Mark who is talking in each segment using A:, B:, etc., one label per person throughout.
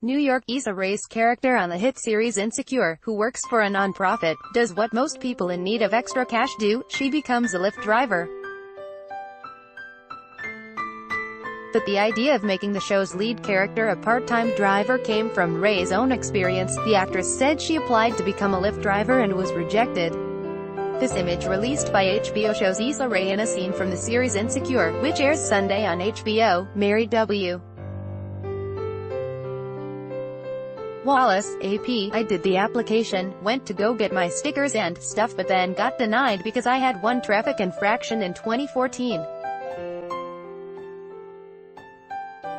A: New York. Issa Rae's character on the hit series Insecure, who works for a non-profit, does what most people in need of extra cash do: she becomes a Lyft driver. But the idea of making the show's lead character a part-time driver came from Rae's own experience. The actress said she applied to become a Lyft driver and was rejected. This image, released by HBO, shows Issa Rae in a scene from the series Insecure, which airs Sunday on HBO. Mary W. Wallace, AP, I did the application, went to go get my stickers and stuff, but then got denied because I had one traffic infraction in 2014.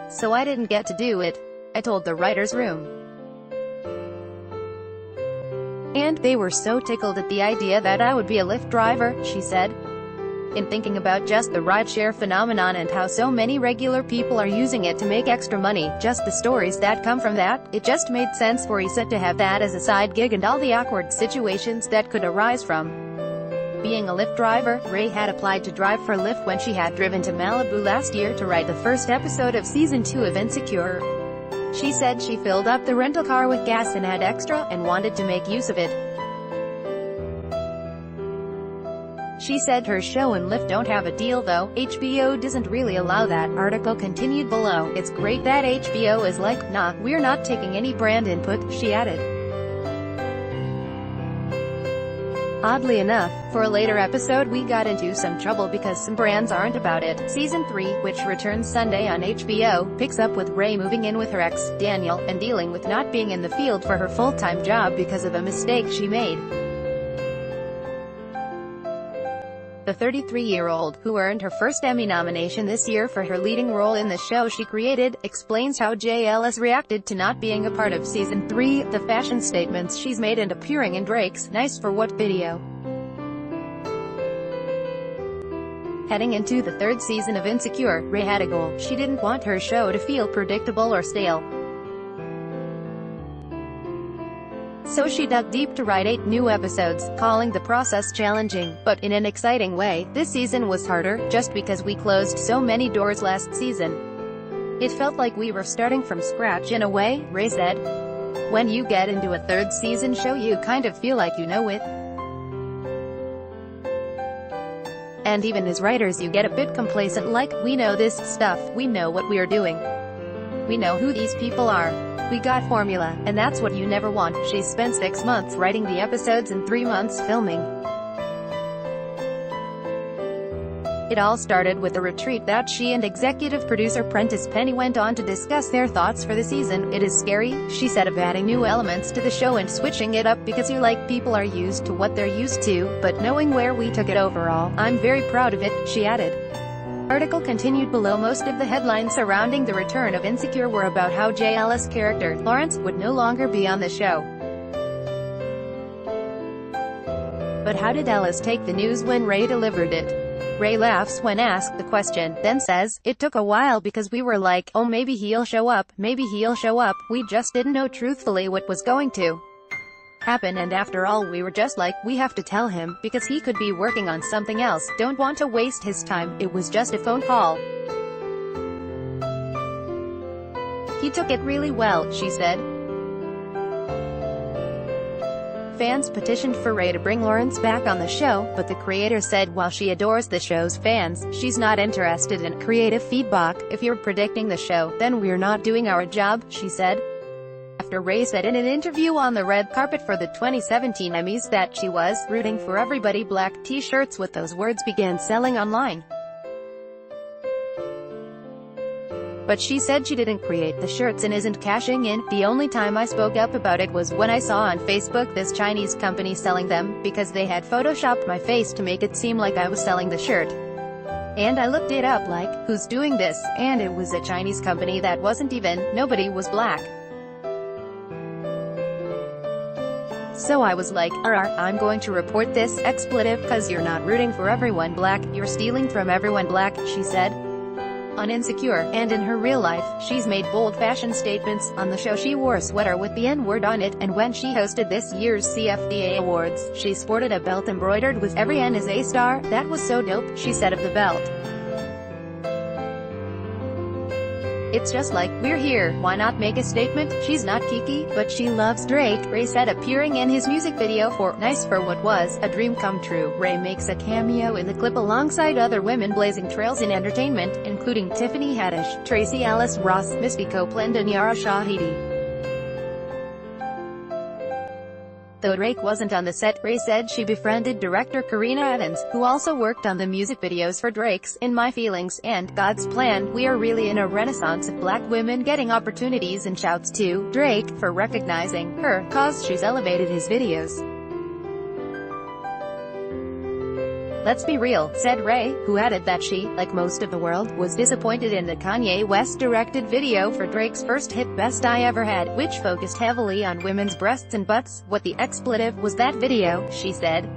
A: So I didn't get to do it. I told the writer's room. And they were so tickled at the idea that I would be a Lyft driver, she said. In thinking about just the rideshare phenomenon and how so many regular people are using it to make extra money, just the stories that come from that, it just made sense for Issa to have that as a side gig and all the awkward situations that could arise from being a Lyft driver. Rae had applied to drive for Lyft when she had driven to Malibu last year to write the first episode of Season 2 of Insecure. She said she filled up the rental car with gas and had extra, and wanted to make use of it. She said her show and Lyft don't have a deal though. HBO doesn't really allow that. Article continued below. It's great that HBO is like, nah, we're not taking any brand input, she added. Oddly enough, for a later episode we got into some trouble because some brands aren't about it. Season 3, which returns Sunday on HBO, picks up with Rae moving in with her ex, Daniel, and dealing with not being in the field for her full-time job because of a mistake she made. The 33-year-old, who earned her first Emmy nomination this year for her leading role in the show she created, explains how JLS reacted to not being a part of Season 3, the fashion statements she's made and appearing in Drake's Nice for What video. Heading into the third season of Insecure, Rae had a goal. She didn't want her show to feel predictable or stale. So she dug deep to write 8 new episodes, calling the process challenging, but in an exciting way. This season was harder, just because we closed so many doors last season. It felt like we were starting from scratch in a way, Rae said. When you get into a third season show you kind of feel like you know it. And even as writers you get a bit complacent, like, we know this stuff, we know what we're doing. We know who these people are. We got formula, and that's what you never want. She spent 6 months writing the episodes and 3 months filming. It all started with a retreat that she and executive producer Prentice Penny went on to discuss their thoughts for the season. It is scary, she said, of adding new elements to the show and switching it up because you're like, people are used to what they're used to, but knowing where we took it overall, I'm very proud of it, she added. Article continued below. Most of the headlines surrounding the return of Insecure were about how JLS character, Lawrence, would no longer be on the show. But how did Ellis take the news when Rae delivered it? Rae laughs when asked the question, then says, it took a while because we were like, oh maybe he'll show up, maybe he'll show up, we just didn't know truthfully what was going to happen, and after all we were just like, we have to tell him, because he could be working on something else, don't want to waste his time, it was just a phone call. He took it really well, she said. Fans petitioned for Rae to bring Lawrence back on the show, but the creator said while she adores the show's fans, she's not interested in creative feedback. If you're predicting the show, then we're not doing our job, she said. After Rae said in an interview on the red carpet for the 2017 Emmys that she was rooting for everybody, black t-shirts with those words began selling online. But she said she didn't create the shirts and isn't cashing in. The only time I spoke up about it was when I saw on Facebook this Chinese company selling them, because they had photoshopped my face to make it seem like I was selling the shirt. And I looked it up, like, who's doing this, and it was a Chinese company that wasn't even, nobody was black. So I was like, I'm going to report this expletive, cause you're not rooting for everyone black, you're stealing from everyone black, she said. On Insecure, and in her real life, she's made bold fashion statements. On the show she wore a sweater with the N-word on it, and when she hosted this year's CFDA Awards, she sported a belt embroidered with every N is a star. That was so dope, she said of the belt. It's just like, we're here, why not make a statement? She's not Kiki, but she loves Drake, Rae said, appearing in his music video for Nice for What Was a Dream Come True. Rae makes a cameo in the clip alongside other women blazing trails in entertainment, including Tiffany Haddish, Tracee Ellis Ross, Misty Copeland and Yara Shahidi. Though Drake wasn't on the set, Rae said she befriended director Karina Evans, who also worked on the music videos for Drake's In My Feelings and God's Plan. We are really in a renaissance of black women getting opportunities, and shouts to Drake for recognizing her, cause she's elevated his videos. Let's be real, said Rae, who added that she, like most of the world, was disappointed in the Kanye West-directed video for Drake's first hit Best I Ever Had, which focused heavily on women's breasts and butts. What the expletive was that video, she said.